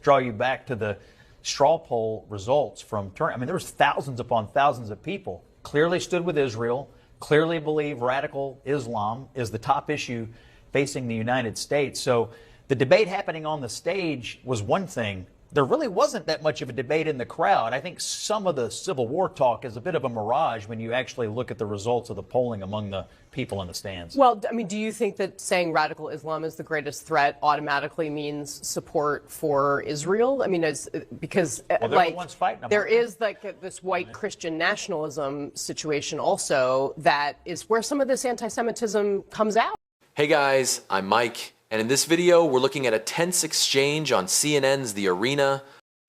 draw you back to the straw poll results from turn. I mean, there was thousands upon thousands of people clearly stood with Israel, clearly believe radical Islam is the top issue facing the United States. So the debate happening on the stage was one thing. There really wasn't that much of a debate in the crowd. I think some of the Civil War talk is a bit of a mirage when you actually look at the results of the polling among the people in the stands. Well, I mean, do you think that saying radical Islam is the greatest threat automatically means support for Israel? I mean, because like there is like this white Christian nationalism situation also that is where some of this anti-Semitism comes out. Hey guys, I'm Mike. And in this video, we're looking at a tense exchange on CNN's The Arena,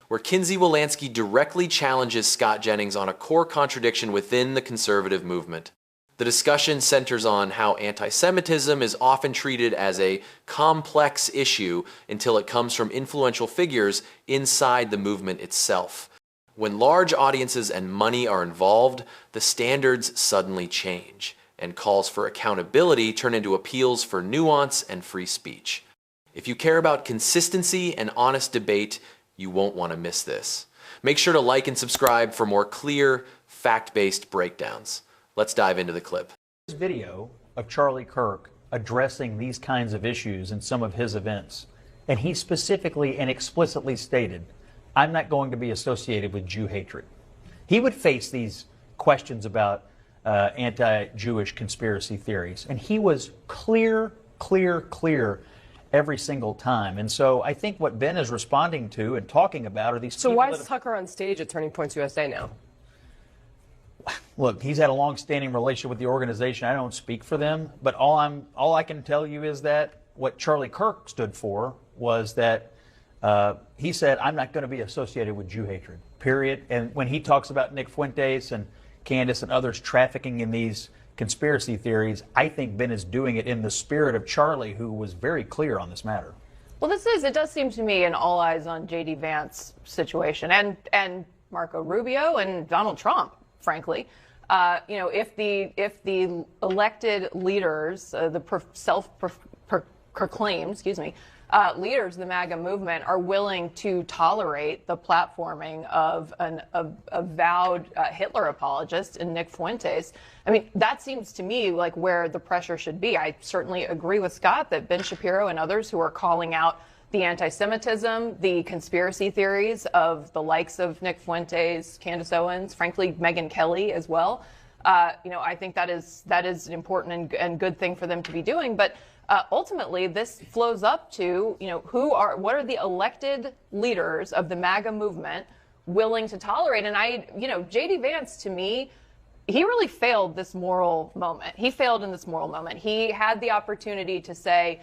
where Kinsey Wolanski directly challenges Scott Jennings on a core contradiction within the conservative movement. The discussion centers on how anti-Semitism is often treated as a complex issue until it comes from influential figures inside the movement itself. When large audiences and money are involved, the standards suddenly change, and calls for accountability turn into appeals for nuance and free speech. If you care about consistency and honest debate, you won't want to miss this. Make sure to like and subscribe for more clear, fact-based breakdowns. Let's dive into the clip. This video of Charlie Kirk addressing these kinds of issues in some of his events, and he specifically and explicitly stated, I'm not going to be associated with Jew hatred. He would face these questions about anti-Jewish conspiracy theories. And he was clear every single time. And so I think what Ben is responding to and talking about are these So why is Tucker on stage at Turning Points USA now? Look, he's had a long-standing relationship with the organization. I don't speak for them, but all I can tell you is that what Charlie Kirk stood for was that he said, I'm not going to be associated with Jew hatred, period. And when he talks about Nick Fuentes and Candace and others trafficking in these conspiracy theories, I think Ben is doing it in the spirit of Charlie, who was very clear on this matter. Well, it does seem to me an all eyes on J.D. Vance situation and Marco Rubio and Donald Trump, frankly. You know, if the elected leaders, the self-proclaimed, leaders of the MAGA movement are willing to tolerate the platforming of an avowed Hitler apologist in Nick Fuentes. I mean, that seems to me like where the pressure should be. I certainly agree with Scott that Ben Shapiro and others who are calling out the anti-Semitism, the conspiracy theories of the likes of Nick Fuentes, Candace Owens, frankly, Megyn Kelly as well. You know, I think that is an important and good thing for them to be doing. But ultimately, this flows up to, you know, what are the elected leaders of the MAGA movement willing to tolerate? And J.D. Vance, to me, he really failed this moral moment. He failed in this moral moment. He had the opportunity to say,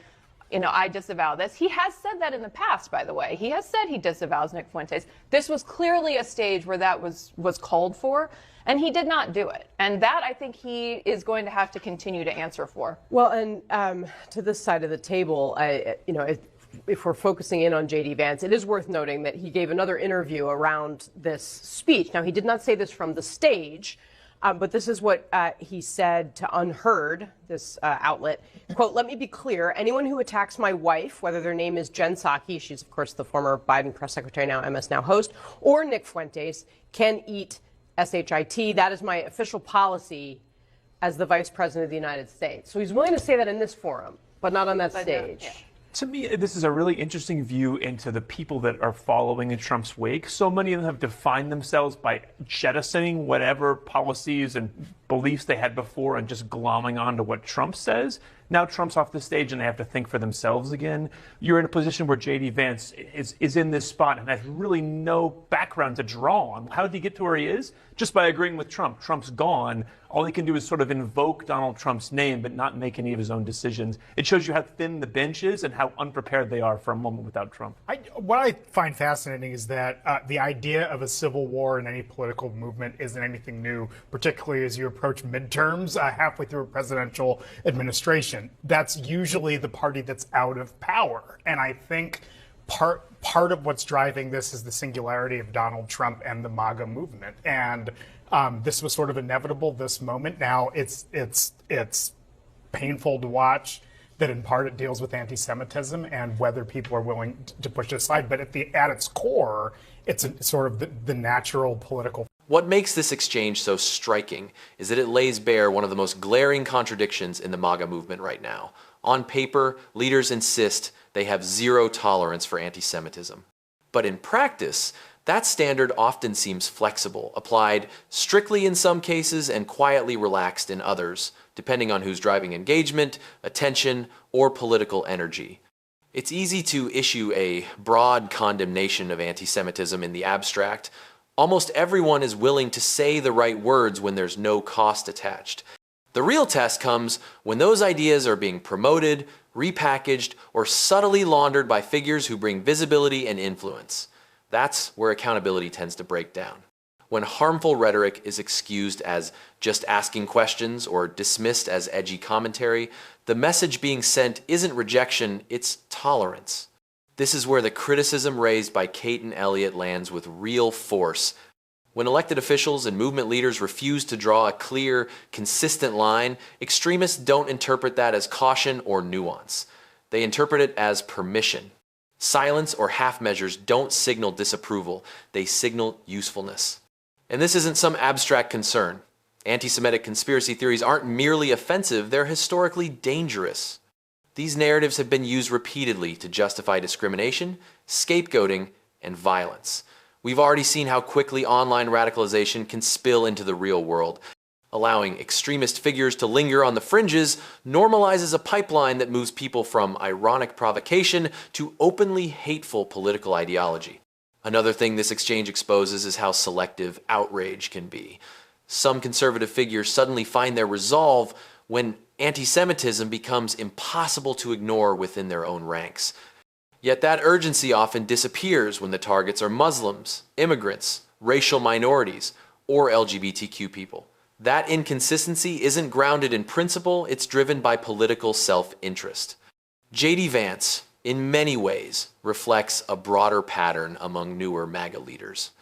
you know, I disavow this. He has said that in the past, by the way. He has said he disavows Nick Fuentes. This was clearly a stage where that was called for, and he did not do it. And that, I think, he is going to have to continue to answer for. Well, and to this side of the table, if we're focusing in on J.D. Vance, it is worth noting that he gave another interview around this speech. Now, he did not say this from the stage, but this is what he said to Unheard, this outlet. Quote, let me be clear. Anyone who attacks my wife, whether their name is Jen Psaki, she's, of course, the former Biden press secretary, now MS Now host, or Nick Fuentes, can eat SHIT. That is my official policy as the vice president of the United States. So he's willing to say that in this forum, but not on that stage. Yeah. To me, this is a really interesting view into the people that are following in Trump's wake. So many of them have defined themselves by jettisoning whatever policies and beliefs they had before and just glomming onto what Trump says. Now Trump's off the stage and they have to think for themselves again. You're in a position where J.D. Vance is in this spot and has really no background to draw on. How did he get to where he is? Just by agreeing with Trump. Trump's gone. All he can do is sort of invoke Donald Trump's name but not make any of his own decisions. It shows you how thin the bench is and how unprepared they are for a moment without Trump. What I find fascinating is that the idea of a civil war in any political movement isn't anything new, particularly as you approach midterms halfway through a presidential administration. That's usually the party that's out of power. And I think part of what's driving this is the singularity of Donald Trump and the MAGA movement. And this was sort of inevitable, this moment. Now it's painful to watch that in part it deals with anti-Semitism and whether people are willing to push it aside. But at its core, it's sort of the natural political. What makes this exchange so striking is that it lays bare one of the most glaring contradictions in the MAGA movement right now. On paper, leaders insist they have zero tolerance for anti-Semitism. But in practice, that standard often seems flexible, applied strictly in some cases and quietly relaxed in others, depending on who's driving engagement, attention, or political energy. It's easy to issue a broad condemnation of anti-Semitism in the abstract. Almost everyone is willing to say the right words when there's no cost attached. The real test comes when those ideas are being promoted, repackaged, or subtly laundered by figures who bring visibility and influence. That's where accountability tends to break down. When harmful rhetoric is excused as just asking questions or dismissed as edgy commentary, the message being sent isn't rejection, it's tolerance. This is where the criticism raised by Kate and Elliot lands with real force. When elected officials and movement leaders refuse to draw a clear, consistent line, extremists don't interpret that as caution or nuance. They interpret it as permission. Silence or half measures don't signal disapproval, they signal usefulness. And this isn't some abstract concern. Anti-Semitic conspiracy theories aren't merely offensive, they're historically dangerous. These narratives have been used repeatedly to justify discrimination, scapegoating, and violence. We've already seen how quickly online radicalization can spill into the real world. Allowing extremist figures to linger on the fringes normalizes a pipeline that moves people from ironic provocation to openly hateful political ideology. Another thing this exchange exposes is how selective outrage can be. Some conservative figures suddenly find their resolve when anti-Semitism becomes impossible to ignore within their own ranks. Yet that urgency often disappears when the targets are Muslims, immigrants, racial minorities, or LGBTQ people. That inconsistency isn't grounded in principle, it's driven by political self-interest. J.D. Vance, in many ways, reflects a broader pattern among newer MAGA leaders.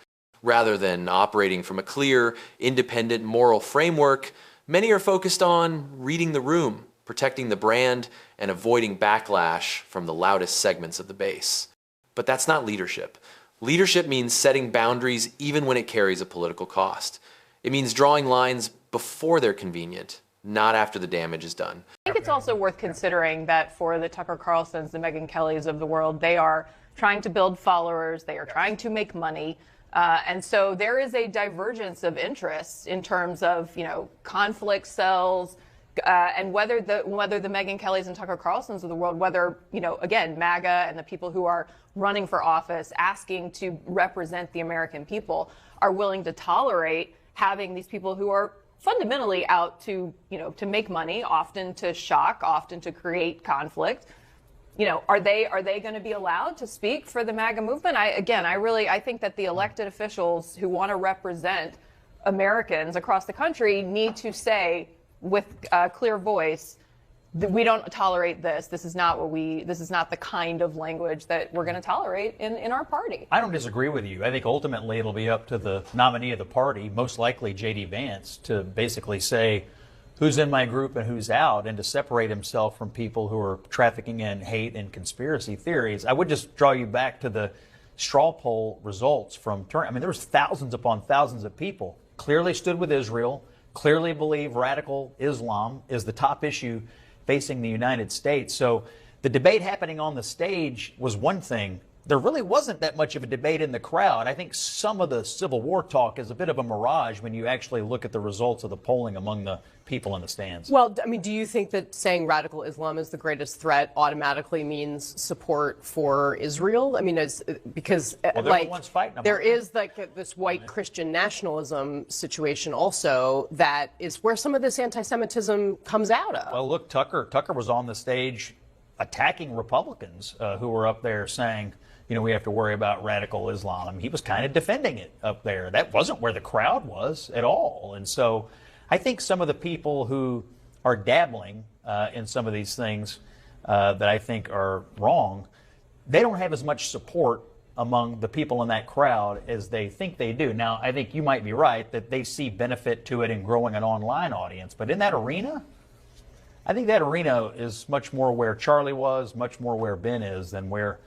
Rather than operating from a clear, independent moral framework, many are focused on reading the room, protecting the brand, and avoiding backlash from the loudest segments of the base. But that's not leadership. Leadership means setting boundaries even when it carries a political cost. It means drawing lines before they're convenient, not after the damage is done. I think it's also worth considering that for the Tucker Carlsons, the Megyn Kellys of the world, they are trying to build followers, they are trying to make money. And so there is a divergence of interests in terms of, conflict cells, and whether the Megyn Kellys and Tucker Carlsons of the world, whether, again, MAGA and the people who are running for office, asking to represent the American people, are willing to tolerate having these people who are fundamentally out to make money, often to shock, often to create conflict. Are they going to be allowed to speak for the MAGA movement? I think that the elected officials who want to represent Americans across the country need to say with a clear voice that we don't tolerate this. This is not the kind of language that we're going to tolerate in our party. I don't disagree with you. I think ultimately it'll be up to the nominee of the party, most likely J.D. Vance, to basically say who's in my group and who's out, and to separate himself from people who are trafficking in hate and conspiracy theories. I would just draw you back to the straw poll results from there was thousands upon thousands of people clearly stood with Israel, clearly believe radical Islam is the top issue facing the United States. So the debate happening on the stage was one thing. There really wasn't that much of a debate in the crowd. I think some of the Civil War talk is a bit of a mirage when you actually look at the results of the polling among the people in the stands. Well, do you think that saying radical Islam is the greatest threat automatically means support for Israel? Because they're the ones fighting them. There is this white Christian nationalism situation also that is where some of this anti-Semitism comes out of. Well, look, Tucker was on the stage attacking Republicans who were up there saying, we have to worry about radical Islam. He was kind of defending it up there. That wasn't where the crowd was at all. And so I think some of the people who are dabbling in some of these things that I think are wrong, they don't have as much support among the people in that crowd as they think they do. Now, I think you might be right that they see benefit to it in growing an online audience. But in that arena, I think that arena is much more where Charlie was, much more where Ben is than where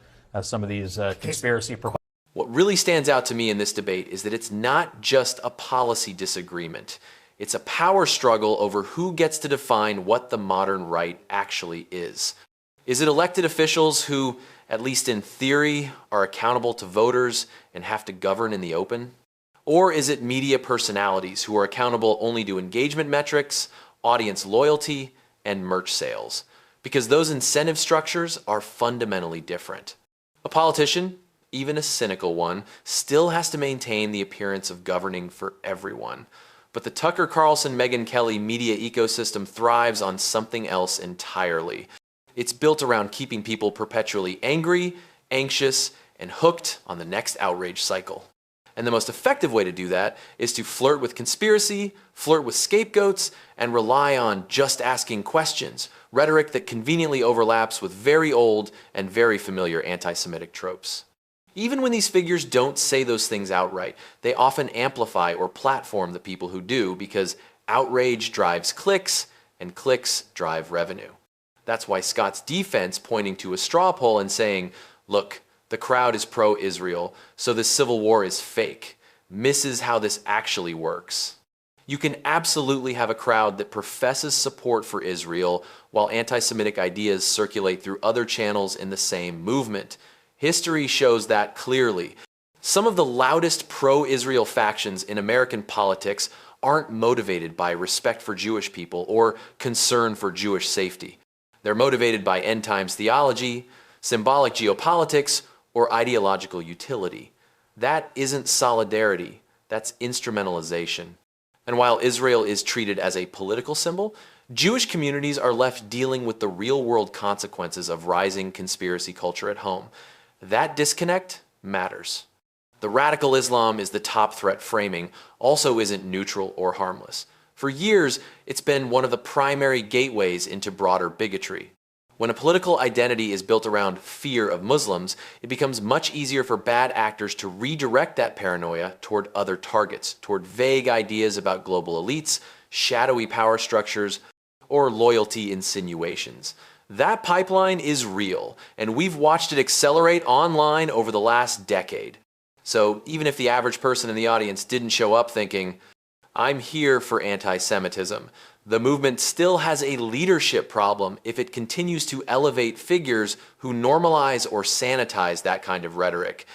some of these conspiracy providers. What really stands out to me in this debate is that it's not just a policy disagreement. It's a power struggle over who gets to define what the modern right actually is. Is it elected officials who, at least in theory, are accountable to voters and have to govern in the open? Or is it media personalities who are accountable only to engagement metrics, audience loyalty, and merch sales? Because those incentive structures are fundamentally different. A politician, even a cynical one, still has to maintain the appearance of governing for everyone. But the Tucker Carlson, Megyn Kelly media ecosystem thrives on something else entirely. It's built around keeping people perpetually angry, anxious, and hooked on the next outrage cycle. And the most effective way to do that is to flirt with conspiracy, flirt with scapegoats, and rely on just asking questions, rhetoric that conveniently overlaps with very old and very familiar anti-Semitic tropes. Even when these figures don't say those things outright, they often amplify or platform the people who do, because outrage drives clicks and clicks drive revenue. That's why Scott's defense, pointing to a straw poll and saying, look, the crowd is pro-Israel, so this civil war is fake, misses how this actually works. You can absolutely have a crowd that professes support for Israel while anti-Semitic ideas circulate through other channels in the same movement. History shows that clearly. Some of the loudest pro-Israel factions in American politics aren't motivated by respect for Jewish people or concern for Jewish safety. They're motivated by end times theology, symbolic geopolitics, or ideological utility. That isn't solidarity, that's instrumentalization. And while Israel is treated as a political symbol, Jewish communities are left dealing with the real-world consequences of rising conspiracy culture at home. That disconnect matters. The radical Islam is the top threat framing also isn't neutral or harmless. For years, it's been one of the primary gateways into broader bigotry. When a political identity is built around fear of Muslims, it becomes much easier for bad actors to redirect that paranoia toward other targets, toward vague ideas about global elites, shadowy power structures, or loyalty insinuations. That pipeline is real, and we've watched it accelerate online over the last decade. So even if the average person in the audience didn't show up thinking, I'm here for anti-Semitism, the movement still has a leadership problem if it continues to elevate figures who normalize or sanitize that kind of rhetoric.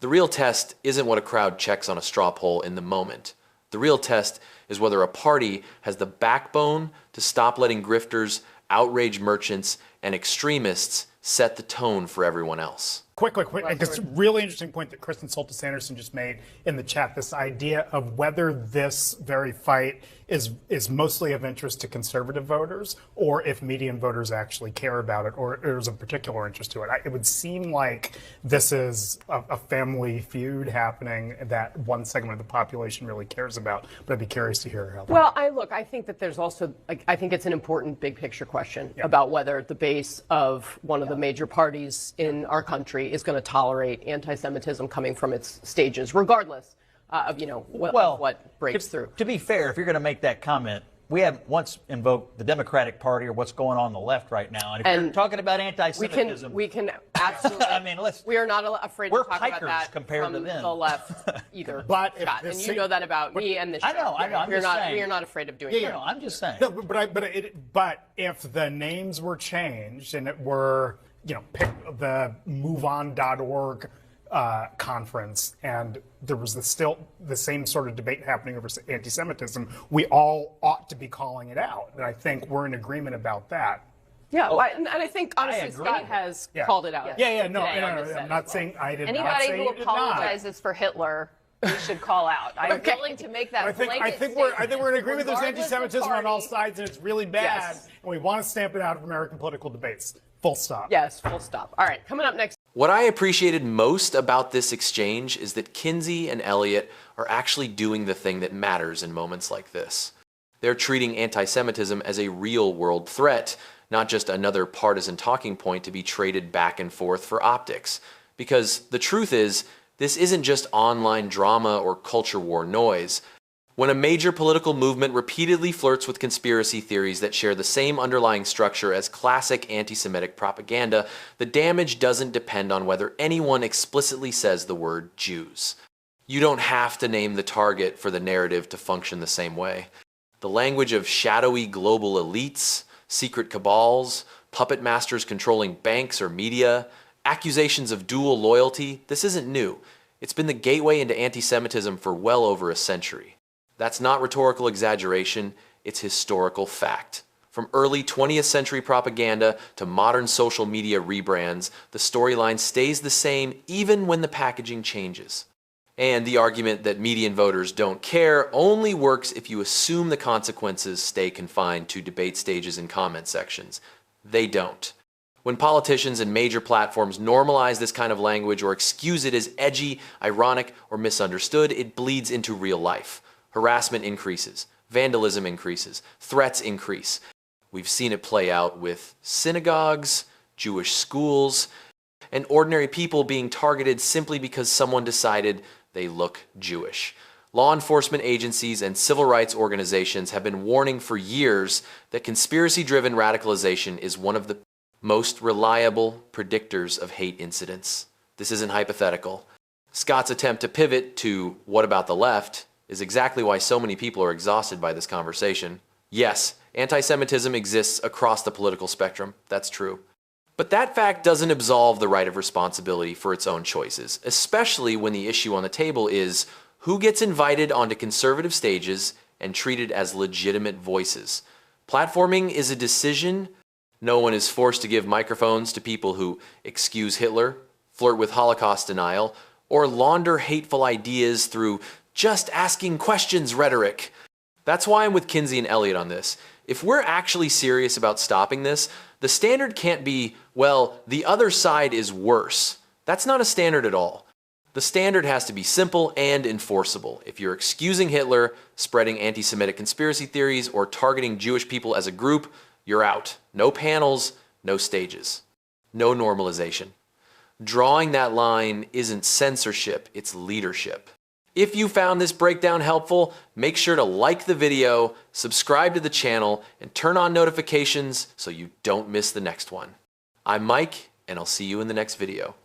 The real test isn't what a crowd checks on a straw poll in the moment. The real test is whether a party has the backbone to stop letting grifters, outrage merchants, and extremists set the tone for everyone else. Quick. It's a really interesting point that Kristen Soltis Anderson just made in the chat, this idea of whether this very fight is mostly of interest to conservative voters, or if median voters actually care about it, or there's a particular interest to it. It would seem like this is a family feud happening that one segment of the population really cares about, but I'd be curious to hear how. Well, I think that there's also, I think it's an important big picture question about whether the base of one of the major parties in our country is going to tolerate anti-Semitism coming from its stages, regardless of what breaks through. To be fair, if you're going to make that comment, we haven't once invoked the Democratic Party or what's going on the left right now. And if you're talking about anti-Semitism, we can absolutely. I mean, we are not afraid to talk about that compared from to them. the left either. But Scott, and you know that about me and this show. I know. We are not afraid of doing that. No, I'm just saying. No, but if the names were changed and it were, pick the MoveOn.org conference, and there was still the same sort of debate happening over anti-Semitism, we all ought to be calling it out. And I think we're in agreement about that. Yeah, and I think, honestly, Scott has called it out. No, I'm not saying I did not say Anybody who apologizes for Hitler, we should call out. I'm willing to make that blanket I think we're in agreement there's anti-Semitism on all sides, and it's really bad, and we want to stamp it out of American political debates. Full stop. Yes, full stop. All right, coming up next. What I appreciated most about this exchange is that Kinsey and Elliott are actually doing the thing that matters in moments like this. They're treating anti-Semitism as a real-world threat, not just another partisan talking point to be traded back and forth for optics. Because the truth is, this isn't just online drama or culture war noise. When a major political movement repeatedly flirts with conspiracy theories that share the same underlying structure as classic anti-Semitic propaganda, the damage doesn't depend on whether anyone explicitly says the word Jews. You don't have to name the target for the narrative to function the same way. The language of shadowy global elites, secret cabals, puppet masters controlling banks or media, accusations of dual loyalty, this isn't new. It's been the gateway into anti-Semitism for well over a century. That's not rhetorical exaggeration, it's historical fact. From early 20th century propaganda to modern social media rebrands, the storyline stays the same even when the packaging changes. And the argument that median voters don't care only works if you assume the consequences stay confined to debate stages and comment sections. They don't. When politicians and major platforms normalize this kind of language or excuse it as edgy, ironic, or misunderstood, it bleeds into real life. Harassment increases, vandalism increases, threats increase. We've seen it play out with synagogues, Jewish schools, and ordinary people being targeted simply because someone decided they look Jewish. Law enforcement agencies and civil rights organizations have been warning for years that conspiracy-driven radicalization is one of the most reliable predictors of hate incidents. This isn't hypothetical. Scott's attempt to pivot to "what about the left?" is exactly why so many people are exhausted by this conversation. Yes, anti-Semitism exists across the political spectrum. That's true. But that fact doesn't absolve the right of responsibility for its own choices, especially when the issue on the table is who gets invited onto conservative stages and treated as legitimate voices. Platforming is a decision. No one is forced to give microphones to people who excuse Hitler, flirt with Holocaust denial, or launder hateful ideas through just asking questions rhetoric. That's why I'm with Kinsey and Elliot on this. If we're actually serious about stopping this, the standard can't be, well, the other side is worse. That's not a standard at all. The standard has to be simple and enforceable. If you're excusing Hitler, spreading anti-Semitic conspiracy theories, or targeting Jewish people as a group, you're out. No panels, no stages. No normalization. Drawing that line isn't censorship, it's leadership. If you found this breakdown helpful, make sure to like the video, subscribe to the channel, and turn on notifications so you don't miss the next one. I'm Mike, and I'll see you in the next video.